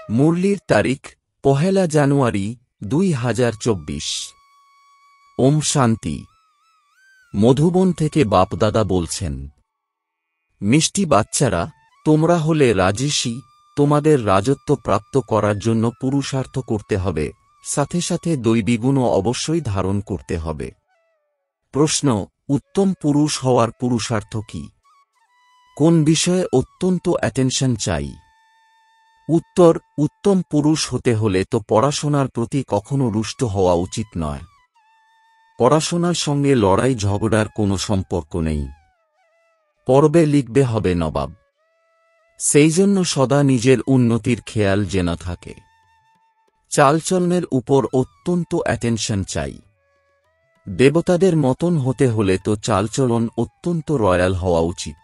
মুরলির তারিখ ১ জানুয়ারি ২০২৪। ওম শান্তি। মধুবন থেকে বাপদাদা বলছেন, মিষ্টি বাচ্চারা, তোমরা হলে রাজঋষি। তোমাদের রাজত্ব প্রাপ্ত করার জন্য পুরুষার্থ করতে হবে, সাথে সাথে দৈবী গুণও অবশ্যই ধারণ করতে হবে। প্রশ্ন: উত্তম পুরুষ হওয়ার পুরুষার্থ কি? কোন বিষয়ে অত্যন্ত অ্যাটেনশন চাই? উত্তর: উত্তম পুরুষ হতে হলে তো পড়াশোনার প্রতি কখনো রুষ্ট হওয়া উচিত নয়। পড়াশোনার সঙ্গে লড়াই ঝগড়ার কোনো সম্পর্ক নেই। পড়বে লিখবে হবে নবাব। সেই জন্য সদা নিজের উন্নতির খেয়াল যেন থাকে। চালচলনের উপর অত্যন্ত অ্যাটেনশন চাই। দেবতাদের মতন হতে হলে তো চালচলন অত্যন্ত রয়্যাল হওয়া উচিত।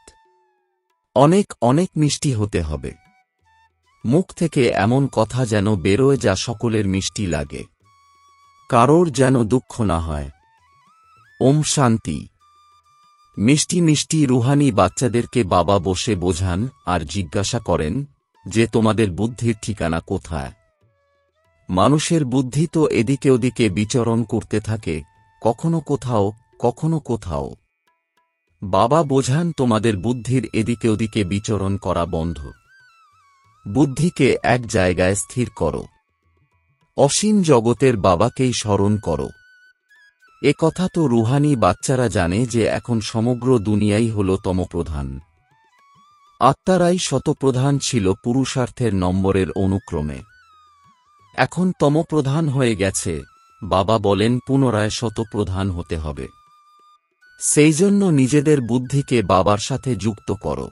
অনেক অনেক মিষ্টি হতে হবে। মুখ থেকে এমন কথা যেন বেরোয় যা সকলের মিষ্টি লাগে, কারোর যেন দুঃখ না হয়। ওম শান্তি। মিষ্টি মিষ্টি রুহানি বাচ্চাদেরকে বাবা বসে বোঝান আর জিজ্ঞাসা করেন যে তোমাদের বুদ্ধির ঠিকানা কোথায়? মানুষের বুদ্ধি তো এদিকে ওদিকে বিচরণ করতে থাকে, কখনো কোথাও কখনো কোথাও। বাবা বোঝান তোমাদের বুদ্ধির এদিকে ওদিকে বিচরণ করা বন্ধ। বুদ্ধিকে এক জায়গায় স্থির করো। অসীম জগতের বাবাকেই স্মরণ করো। এ কথা তো রুহানি বাচ্চারা জানে যে এখন সমগ্র দুনিয়াই হল তমপ্রধান। আত্মারাই শতপ্রধান ছিল পুরুষার্থের নম্বরের অনুক্রমে। এখন তমপ্রধান হয়ে গেছে। বাবা বলেন পুনরায় শতপ্রধান হতে হবে। সেই জন্য নিজেদের বুদ্ধিকে বাবার সাথে যুক্ত করো।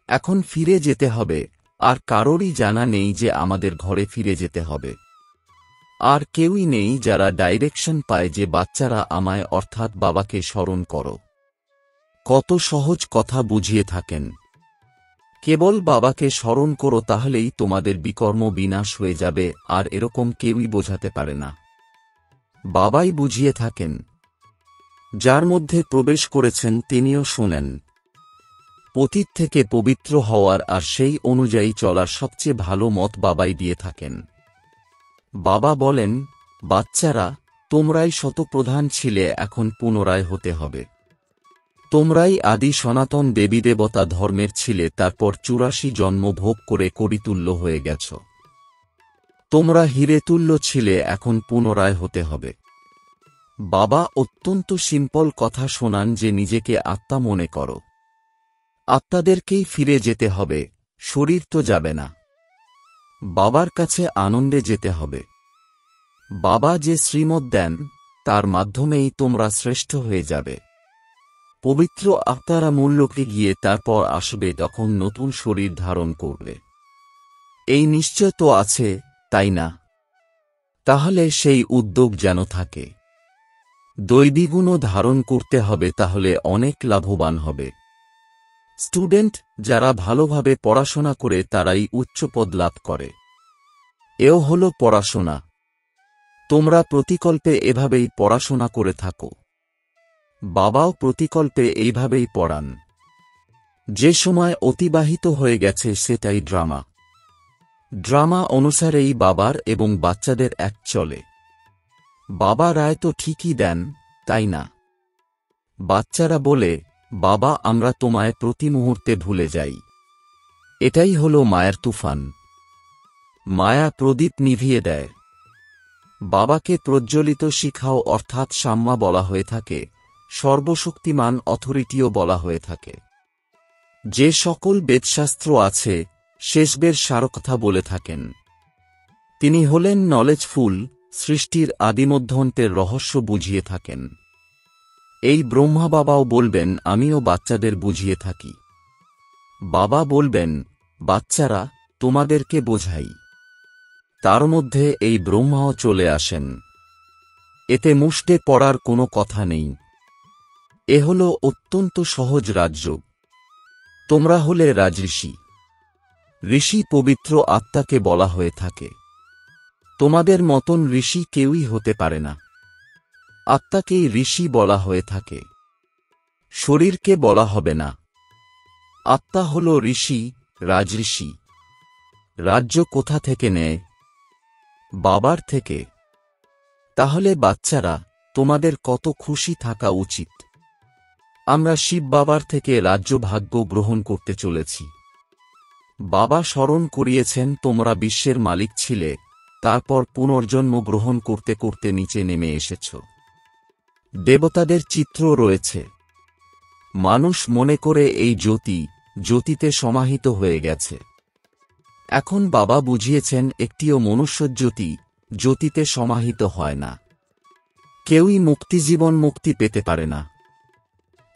এখন ফিরে যেতে হবে, আর কারোরই জানা নেই যে আমাদের ঘরে ফিরে যেতে হবে। আর কেউই নেই যারা ডাইরেকশন পায় যে বাচ্চারা আমায় অর্থাৎ বাবাকে স্মরণ করো। কত সহজ কথা বুঝিয়ে থাকেন। কেবল বাবাকে স্মরণ করো, তাহলেই তোমাদের বিকর্ম বিনাশ হয়ে যাবে, আর এরকম কেউই বোঝাতে পারে না। বাবাই বুঝিয়ে থাকেন। যার মধ্যে প্রবেশ করেছেন তিনিও শোনেন। পতীত থেকে পবিত্র হওয়ার আর সেই অনুযায়ী চলার সবচেয়ে ভালো মত বাবাই দিয়ে থাকেন। বাবা বলেন, বাচ্চারা, তোমরাই শতপ্রধান ছিলে, এখন পুনরায় হতে হবে। তোমরাই আদি সনাতন দেবী দেবতা ধর্মের ছিলে, তারপর ৮৪ জন্ম ভোগ করে কবিতুল্য হয়ে গেছ। তোমরা হীরেতুল্য ছিলে, এখন পুনরায় হতে হবে। বাবা অত্যন্ত সিম্পল কথা শোনান যে নিজেকে আত্মা মনে করো। আত্মাদেরকেই ফিরে যেতে হবে, শরীর তো যাবে না। বাবার কাছে আনন্দে যেতে হবে। বাবা যে শ্রীমত দেন তার মাধ্যমেই তোমরা শ্রেষ্ঠ হয়ে যাবে। পবিত্র আত্মারা মূল্যকে গিয়ে তারপর আসবে, তখন নতুন শরীর ধারণ করবে। এই নিশ্চয় তো আছে, তাই না? তাহলে সেই উদ্যোগ যেন থাকে। দৈবীগুণও ধারণ করতে হবে, তাহলে অনেক লাভবান হবে। স্টুডেন্ট যারা ভালোভাবে পড়াশোনা করে তারাই উচ্চ পদ লাভ করে। এও হল পড়াশোনা। তোমরা প্রতিকল্পে এভাবেই পড়াশোনা করে থাকো। বাবাও প্রতিকল্পে এইভাবেই পড়ান। যে সময় অতিবাহিত হয়ে গেছে সেটাই ড্রামা। ড্রামা অনুসারেই বাবার এবং বাচ্চাদের এক চলে। বাবা রায় তো ঠিকই দেন, তাই না? বাচ্চারা বলে, বাবা আমরা তোমায় প্রতি মুহূর্তে ভুলে যাই। এটাই হল মায়ার তুফান। মায়া প্রদীপ নিভিয়ে দেয়। বাবাকে প্রজ্জ্বলিত শিখাও অর্থাৎ সাম্মা বলা হয়ে থাকে, সর্বশক্তিমান অথরিটিও বলা হয়ে থাকে। যে সকল বেদশাস্ত্র আছে শেষবের সারকথা বলে থাকেন। তিনি হলেন নলেজফুল, সৃষ্টির আদিমধ্যন্তের রহস্য বুঝিয়ে থাকেন। এই ব্রহ্মা বাবাও বলবেন আমিও বাচ্চাদের বুঝিয়ে থাকি। বাবা বলবেন, বাচ্চারা তোমাদেরকে বোঝাই। তার মধ্যে এই ব্রহ্মাও চলে আসেন। এতে মুষ্টে পড়ার কোনো কথা নেই। এ হল অত্যন্ত সহজ রাজযোগ। তোমরা হলে রাজঋষি। ঋষি পবিত্র আত্মাকে বলা হয়ে থাকে। তোমাদের মতন ঋষি কেউই হতে পারে না। আত্মাকেই ঋষি বলা হয়ে থাকে। শরীরকে বলা হবে না। আত্মা হল ঋষি, রাজঋষি। রাজ্য কোথা থেকে নেয়? বাবার থেকে। তাহলে বাচ্চারা, তোমাদের কত খুশি থাকা উচিত। আমরা শিব বাবার থেকে রাজ্য ভাগ্য গ্রহণ করতে চলেছি। বাবা স্মরণ করিয়েছেন তোমরা বিশ্বের মালিক ছিলে, তারপর পুনর্জন্ম গ্রহণ করতে করতে নিচে নেমে এসেছ। দেবতাদের চিত্র রয়েছে। মানুষ মনে করে এই জ্যোতিতে সমাহিত হয়ে গেছে। এখন বাবা বুঝিয়েছেন একটিও জ্যোতিতে সমাহিত হয় না। কেউই মুক্তি পেতে পারে না।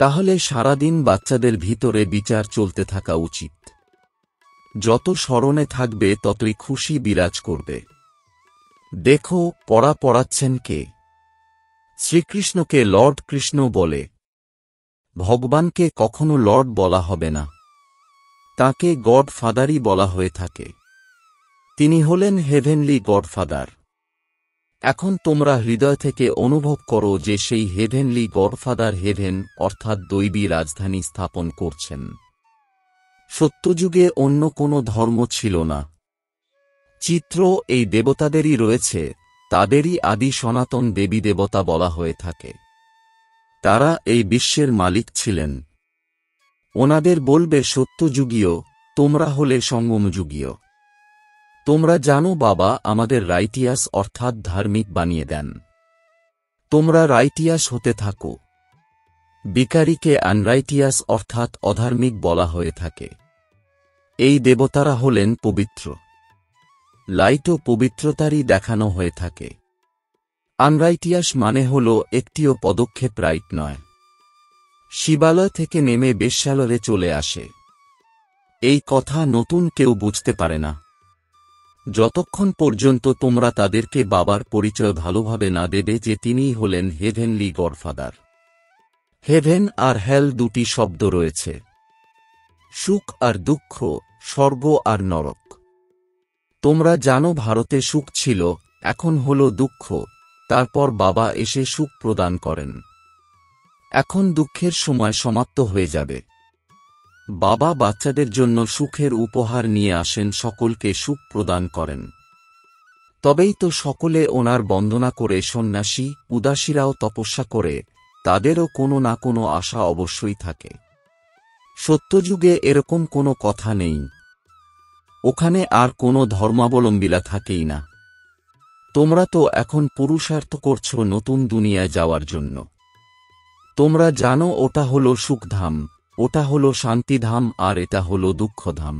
তাহলে সারাদিন বাচ্চাদের ভিতরে বিচার চলতে থাকা উচিত। যত স্মরণে থাকবে ততই খুশি বিরাজ করবে। দেখো, পড়াচ্ছেন কে? শ্রীকৃষ্ণকে লর্ড কৃষ্ণ বলে। ভগবানকে কখনো লর্ড বলা হবে না, তাকে গডফাদারই বলা হয়ে থাকে। তিনি হলেন হেভেনলি গডফাদার। এখন তোমরা হৃদয় থেকে অনুভব করো যে সেই হেভেনলি গডফাদার হেভেন অর্থাৎ দৈবী রাজধানী স্থাপন করছেন। সত্যযুগে অন্য কোনো ধর্ম ছিল না। চিত্র এই দেবতাদেরই রয়েছে, তাদেরই আদি সনাতন দেবী দেবতা বলা হয়ে থাকে। তারা এই বিশ্বের মালিক ছিলেন। ওনাদের বলবে সত্যযুগীয়, তোমরা হলে সঙ্গমযুগীয়। তোমরা জানো বাবা আমাদের রাইটিয়াস অর্থাৎ ধার্মিক বানিয়ে দেন। তোমরা রাইটিয়াস হতে থাকো। বিকারীকে আনরাইটিয়াস অর্থাৎ অধার্মিক বলা হয়ে থাকে। এই দেবতারা হলেন পবিত্র। লাইটও পবিত্রতারই দেখানো হয়ে থাকে। আনরাইটিয়াস মানে হল একটিও পদক্ষেপ রাইট নয়। শিবালয় থেকে নেমে বেশ্যালয়ে চলে আসে। এই কথা নতুন কেউ বুঝতে পারে না। যতক্ষণ পর্যন্ত তোমরা তাদেরকে বাবার পরিচয় ভালোভাবে না দেবে যে তিনিই হলেন হেভেনলি গডফাদার। হেভেন আর হেল দুটি শব্দ রয়েছে, সুখ আর দুঃখ, স্বর্গ আর নরক। তোমরা জানো ভারতে সুখ ছিল, এখন হল দুঃখ, তারপর বাবা এসে সুখ প্রদান করেন। এখন দুঃখের সময় সমাপ্ত হয়ে যাবে। বাবা বাচ্চাদের জন্য সুখের উপহার নিয়ে আসেন, সকলকে সুখ প্রদান করেন। তবেই তো সকলে ওনার বন্দনা করে। সন্ন্যাসী উদাসীরাও তপস্যা করে, তাদেরও কোনো না কোনো আশা অবশ্যই থাকে। সত্যযুগে এরকম কোনো কথা নেই। ওখানে আর কোনো ধর্মাবলম্বীরা থাকেই না। তোমরা তো এখন পুরুষার্থ করছো নতুন দুনিয়ায় যাওয়ার জন্য। তোমরা জানো ওটা হলো সুখধাম, ওটা হলো শান্তিধাম, আর এটা হলো দুঃখধাম।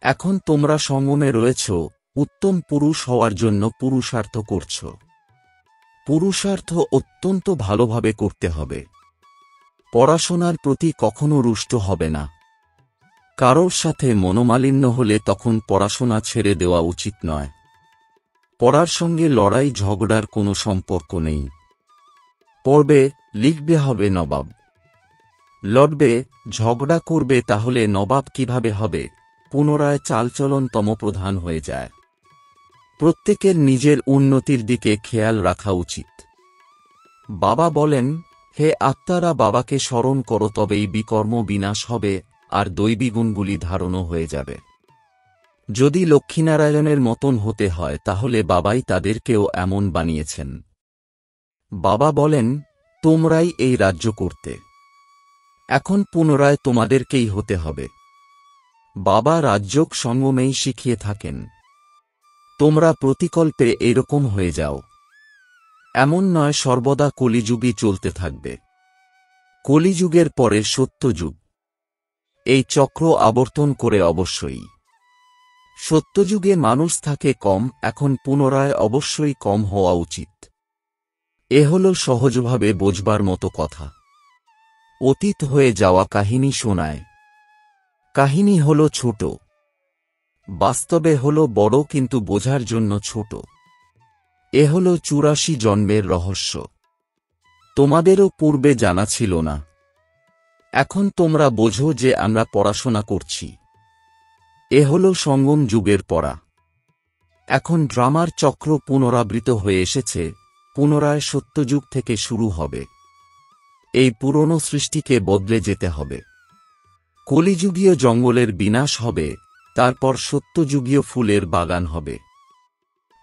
এখন তোমরা সঙ্গমে রয়েছ, উত্তম পুরুষ হওয়ার জন্য পুরুষার্থ করছ। পুরুষার্থ অত্যন্ত ভালোভাবে করতে হবে। পড়াশোনার প্রতি কখনো রুষ্ট হবে না। কারোর সাথে মনোমালিন্য হলে তখন পড়াশোনা ছেড়ে দেওয়া উচিত নয়। পড়ার সঙ্গে লড়াই ঝগড়ার কোনো সম্পর্ক নেই। পড়বে, লিখবে, হবে নবাব। লড়বে, ঝগড়া করবে, তাহলে নবাব কিভাবে হবে? পুনরায় চালচলন তমপ্রধান হয়ে যায়। প্রত্যেকের নিজের উন্নতির দিকে খেয়াল রাখা উচিত। বাবা বলেন, হে আত্মারা বাবাকে স্মরণ করো, তবেই বিকর্ম বিনাশ হবে আর দৈবী গুণগুলি ধারণও হয়ে যাবে। যদি লক্ষ্মীনারায়ণের মতন হতে হয় তাহলে বাবাই তাদেরকেও এমন বানিয়েছেন। বাবা বলেন, তোমরাই এই রাজ্য করতে। এখন পুনরায় তোমাদেরকেই হতে হবে। বাবা রাজযোগ সঙ্গমেই শিখিয়ে থাকেন। তোমরা প্রতিকল্পে এরকম হয়ে যাও। এমন নয় সর্বদা কলিযুগই চলতে থাকবে। কলিযুগের পরে সত্যযুগ। এই চক্র আবর্তন করে অবশ্যই। সত্যযুগে মানুষ থাকে কম, এখন পুনরায় অবশ্যই কম হওয়া উচিত। এ হল সহজভাবে বোঝবার মতো কথা। অতীত হয়ে যাওয়া কাহিনী শোনায়। কাহিনী হল ছোট, বাস্তবে হল বড়, কিন্তু বোঝার জন্য ছোট। এ হল ৮৪ জন্মের রহস্য। তোমাদেরও পূর্বে জানা ছিল না। এখন তোমরা বোঝো যে আমরা পড়াশোনা করছি। এ হল সঙ্গম যুগের পড়া। এখন ড্রামার চক্র পুনরাবৃত হয়ে এসেছে, পুনরায় সত্যযুগ থেকে শুরু হবে। এই পুরনো সৃষ্টিকে বদলে যেতে হবে। কলিযুগীয় জঙ্গলের বিনাশ হবে, তারপর সত্যযুগীয় ফুলের বাগান হবে।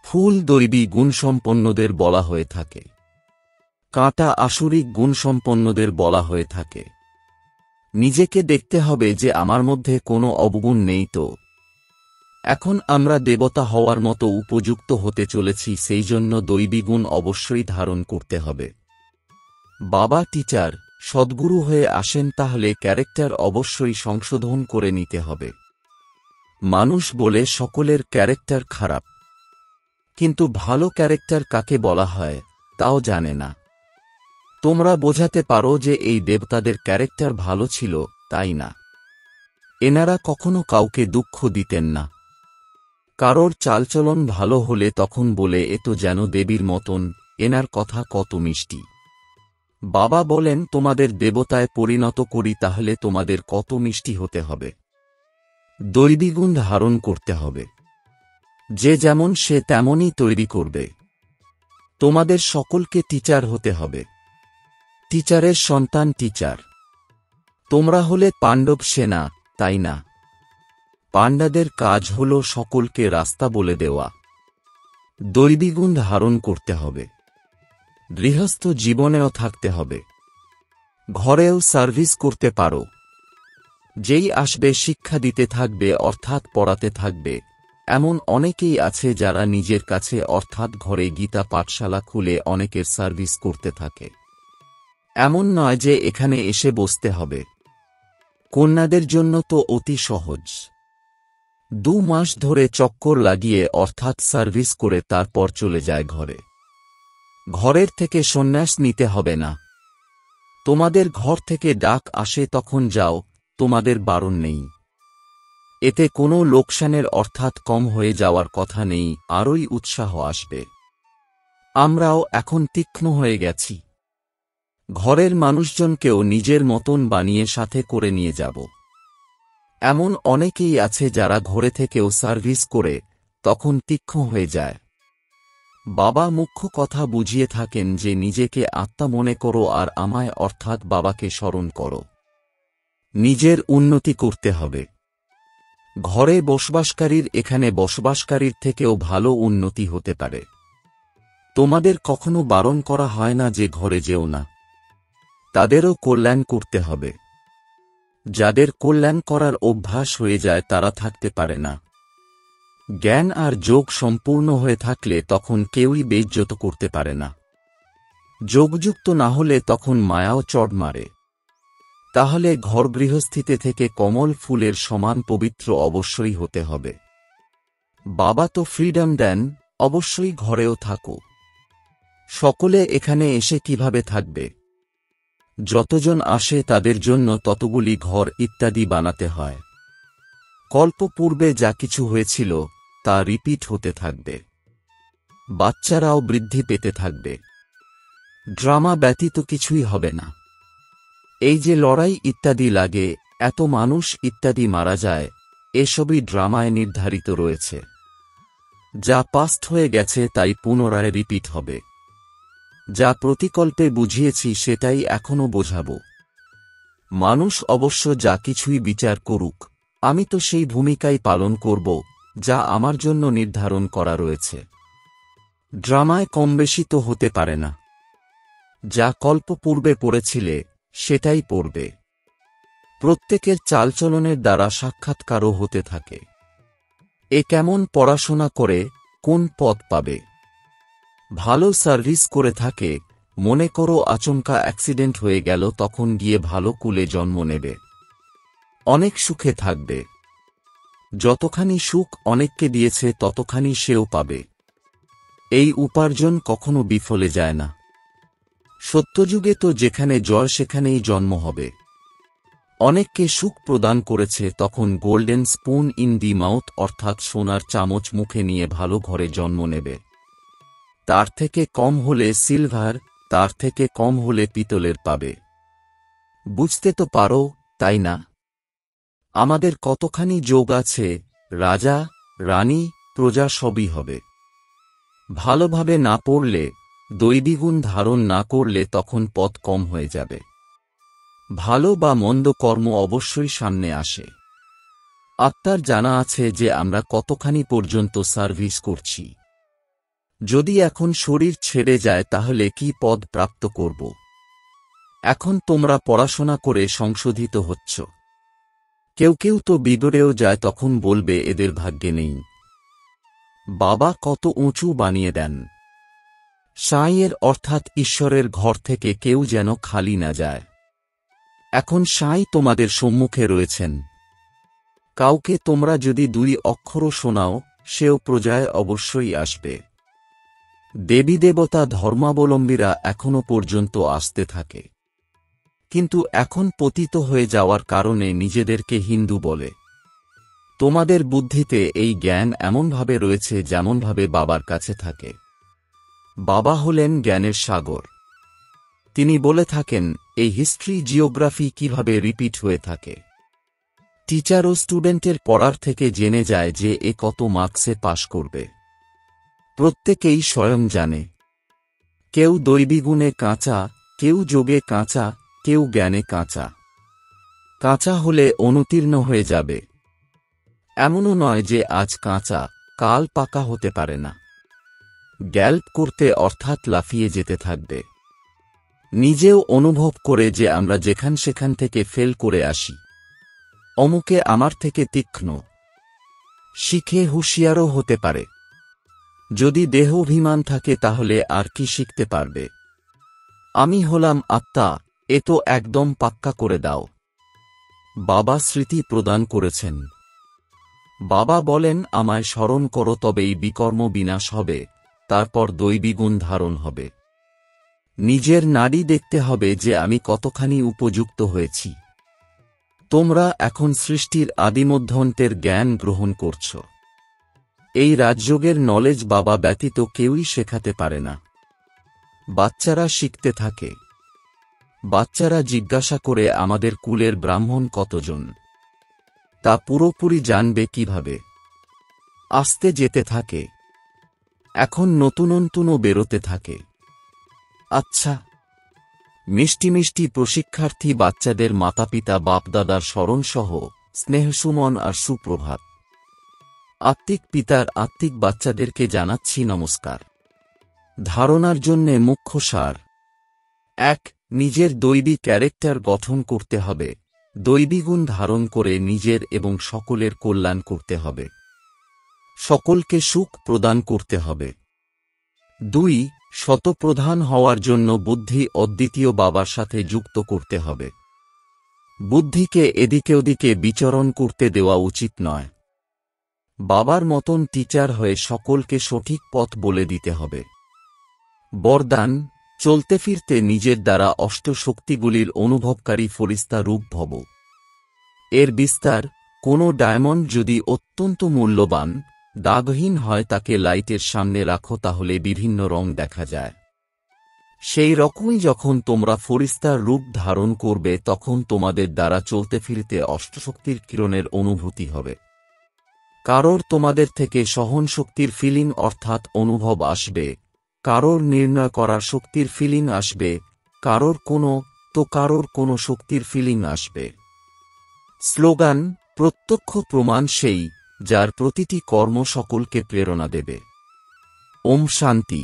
ফুল দৈবী গুণসম্পন্নদের বলা হয়ে থাকে, কাঁটা আসুরিক গুণসম্পন্নদের বলা হয়ে থাকে। নিজেকে দেখতে হবে যে আমার মধ্যে কোনো অবগুণ নেই তো। এখন আমরা দেবতা হওয়ার মতো উপযুক্ত হতে চলেছি, সেই জন্য দৈবী গুণ অবশ্যই ধারণ করতে হবে। বাবা টিচার সদ্গুরু হয়ে আসেন, তাহলে ক্যারেক্টার অবশ্যই সংশোধন করে নিতে হবে। মানুষ বলে সকলের ক্যারেক্টার খারাপ, কিন্তু ভালো ক্যারেক্টার কাকে বলা হয় তাও জানে না। তোমরা বোঝাতে পারো যে এই দেবতাদের ক্যারেক্টার ভালো ছিল, তাই না? এনারা কখনো কাউকে দুঃখ দিতেন না। কারোর চালচলন ভালো হলে তখন বলে এ তো যেন দেবীর মতন, এনার কথা কত মিষ্টি। বাবা বলেন তোমাদের দেবতায় পরিণত করি, তাহলে তোমাদের কত মিষ্টি হতে হবে। দৈবী গুণ ধারণ করতে হবে। যে যেমন সে তেমনই তৈরি করবে। তোমাদের সকলকে টিচার হতে হবে। টিচারের সন্তান টিচার। তোমরা হলে পাণ্ডব সেনা, তাই না? পাণ্ডাদের কাজ হল সকলকে রাস্তা বলে দেওয়া। দৈবী গুণ ধারণ করতে হবে। গৃহস্থ জীবনেও থাকতে হবে। ঘরেও সার্ভিস করতে পারো। যেই আসবে শিক্ষা দিতে থাকবে, অর্থাৎ পড়াতে থাকবে। এমন অনেকেই আছে যারা নিজের কাছে অর্থাৎ ঘরে গীতা পাঠশালা খুলে অনেকের সার্ভিস করতে থাকে। এমন নয় যে এখানে এসে বসতে হবে। কন্যাদের জন্য তো অতি সহজ। 2 মাস ধরে চক্কর লাগিয়ে অর্থাৎ সার্ভিস করে তারপর চলে যায় ঘরে। ঘরের থেকে সন্ন্যাস নিতে হবে না। তোমাদের ঘর থেকে ডাক আসে তখন যাও, তোমাদের বারণ নেই। এতে কোনো লোকসানের অর্থাৎ কম হয়ে যাওয়ার কথা নেই, আরোই উৎসাহ আসবে। আমরাও এখন তীক্ষ্ণ হয়ে গেছি। ঘরের মানুষজনকেও নিজের মতন বানিয়ে সাথে করে নিয়ে যাব। এমন অনেকেই আছে যারা ঘরে থেকেও সার্ভিস করে তখন তীক্ষ্ণ হয়ে যায়। বাবা মুখ্য কথা বুঝিয়ে থাকেন যে নিজেকে আত্মা মনে করো আর আমায় অর্থাৎ বাবাকে স্মরণ করো। নিজের উন্নতি করতে হবে। ঘরে বসবাসকারীর এখানে বসবাসকারীর থেকেও ভালো উন্নতি হতে পারে। তোমাদের কখনো বারণ করা হয় না যে ঘরে যেও না। তাদেরও কল্যাণ করতে হবে। যাদের কল্যাণ করার অভ্যাস হয়ে যায় তারা থাকতে পারে না। জ্ঞান আর যোগ সম্পূর্ণ হয়ে থাকলে তখন কেউই বেইজ্জত করতে পারে না। যোগযুক্ত না হলে তখন মায়াও চড় মারে। তাহলে ঘর গৃহস্থিতে থেকে কমল ফুলের সমান পবিত্র অবশ্যই হতে হবে। বাবা তো ফ্রিডম দেন, অবশ্যই ঘরেও থাকো। সকলে এখানে এসে কিভাবে থাকবে? যতজন আসে তাদের জন্য ততগুলি ঘর ইত্যাদি বানাতে হয়। কল্প পূর্বে যা কিছু হয়েছিল তা রিপিট হতে থাকবে। বাচ্চারাও বৃদ্ধি পেতে থাকবে। ড্রামা ব্যতীত কিছুই হবে না। এই যে লড়াই ইত্যাদি লাগে, এত মানুষ ইত্যাদি মারা যায়, এসবই ড্রামায় নির্ধারিত রয়েছে। যা পাস্ট হয়ে গেছে তাই পুনরায় রিপিট হবে। যা প্রতিকল্পে বুঝিয়েছি সেটাই এখনো বোঝাবো। মানুষ অবশ্য যা কিছুই বিচার করুক, আমি তো সেই ভূমিকাই পালন করব যা আমার জন্য নির্ধারণ করা রয়েছে। ড্রামায় কমবেশি তো হতে পারে না। যা কল্প পূর্বে পড়েছিলে সেটাই পড়বে। প্রত্যেকের চালচলনের দ্বারা সাক্ষাৎকারও হতে থাকে। এ কেমন পড়াশোনা করে কোন পদ পাবে? ভালো সার্ভিস করে থাকে, মনে করো আচমকা অ্যাক্সিডেন্ট হয়ে গেল, তখন গিয়ে ভালো কুলে জন্ম নেবে। অনেক সুখে থাকবে। যতখানি সুখ অনেককে দিয়েছে ততখানি সেও পাবে। এই উপার্জন কখনো বিফলে যায় না। সত্যযুগে তো যেখানে জয় সেখানেই জন্ম হবে। অনেককে সুখ প্রদান করেছে, তখন golden spoon in the mouth অর্থাৎ সোনার চামচ মুখে নিয়ে ভালো ঘরে জন্ম নেবে। তার থেকে কম হলে সিলভার, তার থেকে কম হলে পিতলের পাবে। বুঝতে তো পারো, তাই না? আমাদের কতখানি যোগ আছে, রাজা, রানী, প্রজা সবই হবে। ভালোভাবে না পড়লে, দৈবীগুণ ধারণ না করলে তখন পথ কম হয়ে যাবে। ভালো বা মন্দ কর্ম অবশ্যই সামনে আসে। আত্মার জানা আছে যে আমরা কতখানি পর্যন্ত সার্ভিস করছি। যদি এখন শরীর ছেড়ে যায় তাহলে কি পদ প্রাপ্ত করব? এখন তোমরা পড়াশোনা করে সংশোধিত হচ্ছ। কেউ কেউ তো বিদরেও যায়, তখন বলবে এদের ভাগ্যে নেই। বাবা কত উঁচু বানিয়ে দেন। সাঁইয়ের অর্থাৎ ঈশ্বরের ঘর থেকে কেউ যেন খালি না যায়। এখন সাঁই তোমাদের সম্মুখে রয়েছেন। কাউকে তোমরা যদি 2 অক্ষরও শোনাও, সেও প্রজায় অবশ্যই আসবে। দেবী দেবতা ধর্মাবলম্বীরা এখনো পর্যন্ত আসতে থাকে, কিন্তু এখন পতিত হয়ে যাওয়ার কারণে নিজেদেরকে হিন্দু বলে। তোমাদের বুদ্ধিতে এই জ্ঞান এমনভাবে রয়েছে যেমনভাবে বাবার কাছে থাকে। বাবা হলেন জ্ঞানের সাগর। তিনি বলে থাকেন এই হিস্ট্রি জিওগ্রাফি কিভাবে রিপিট হয়ে থাকে। টিচার ও স্টুডেন্টের পড়ার থেকে জেনে যায় যে এ কত মার্কসে পাশ করবে। প্রত্যেকেই স্বয়ং জানে। কেউ দৈবী গুণে কাঁচা, কেউ যোগে কাঁচা, কেউ জ্ঞানে কাঁচা। কাঁচা হলে অনুতীর্ণ হয়ে যাবে। এমনও নয় যে আজ কাঁচা, কাল পাকা হতে পারে না। গ্যাল্প করতে অর্থাৎ লাফিয়ে যেতে থাকবে। নিজেও অনুভব করে যে আমরা যেখান সেখান থেকে ফেল করে আসি। অমুকে আমার থেকে তীক্ষ্ণ। শিখে হুঁশিয়ারও হতে পারে। যদি দেহ অভিমান থাকে তাহলে আর কি শিখতে পারবে? আমি হলাম আত্মা, এ তো একদম পাক্কা করে দাও। বাবা স্মৃতি প্রদান করেছেন। বাবা বলেন আমায় স্মরণ করো, তবেই বিকর্ম বিনাশ হবে, তারপর দৈবী গুণ ধারণ হবে। নিজের নাড়ি দেখতে হবে যে আমি কতখানি উপযুক্ত হয়েছি। তোমরা এখন সৃষ্টির আদিমধ্যন্তের জ্ঞান গ্রহণ করছ। এই রাজযোগের নলেজ বাবা ব্যতীত কেউই শেখাতে পারে না। বাচ্চারা শিখতে থাকে। বাচ্চারা জিজ্ঞাসা করে আমাদের কুলের ব্রাহ্মণ কতজন? তা পুরোপুরি জানবে কিভাবে? আসতে যেতে থাকে। এখন নতুন নতুনও বেরোতে থাকে। আচ্ছা, মিষ্টি মিষ্টি প্রশিক্ষার্থী বাচ্চাদের মাতাপিতা বাপদাদার স্মরণসহ স্নেহসুমন আর সুপ্রভাত। আত্মিক পিতার আত্মিক বাচ্চাদেরকে জানাচ্ছি নমস্কার। ধারণার জন্যে মুখ্য সার: 1. নিজের দৈবী ক্যারেক্টার গঠন করতে হবে। দৈবী গুণ ধারণ করে নিজের এবং সকলের কল্যাণ করতে হবে। সকলকে সুখ প্রদান করতে হবে। 2. শতপ্রধান হওয়ার জন্য বুদ্ধি অদ্বিতীয় বাবার সাথে যুক্ত করতে হবে। বুদ্ধিকে এদিকে ওদিকে বিচরণ করতে দেওয়া উচিত নয়। বাবার মতন টিচার হয়ে সকলকে সঠিক পথ বলে দিতে হবে। বরদান: চলতে ফিরতে নিজের দ্বারা অষ্টশক্তিগুলির অনুভবকারী ফরিস্তা রূপ ভব। এর বিস্তার: কোনো ডায়মন্ড যদি অত্যন্ত মূল্যবান, দাগহীন হয় তাকে লাইটের সামনে রাখো তাহলে বিভিন্ন রং দেখা যায়। সেই রকমই যখন তোমরা ফরিস্তার রূপ ধারণ করবে তখন তোমাদের দ্বারা চলতে ফিরতে অষ্টশক্তির কিরণের অনুভূতি হবে। কারোর তোমাদের থেকে সহনশক্তির ফিলিং অর্থাৎ অনুভব আসবে, কারোর নির্ণয় করার শক্তির ফিলিং আসবে, কারোর কোনো শক্তির ফিলিং আসবে। স্লোগান: প্রত্যক্ষ প্রমাণ সেই, যার প্রতিটি কর্ম সকলকে প্রেরণা দেবে। ওম শান্তি।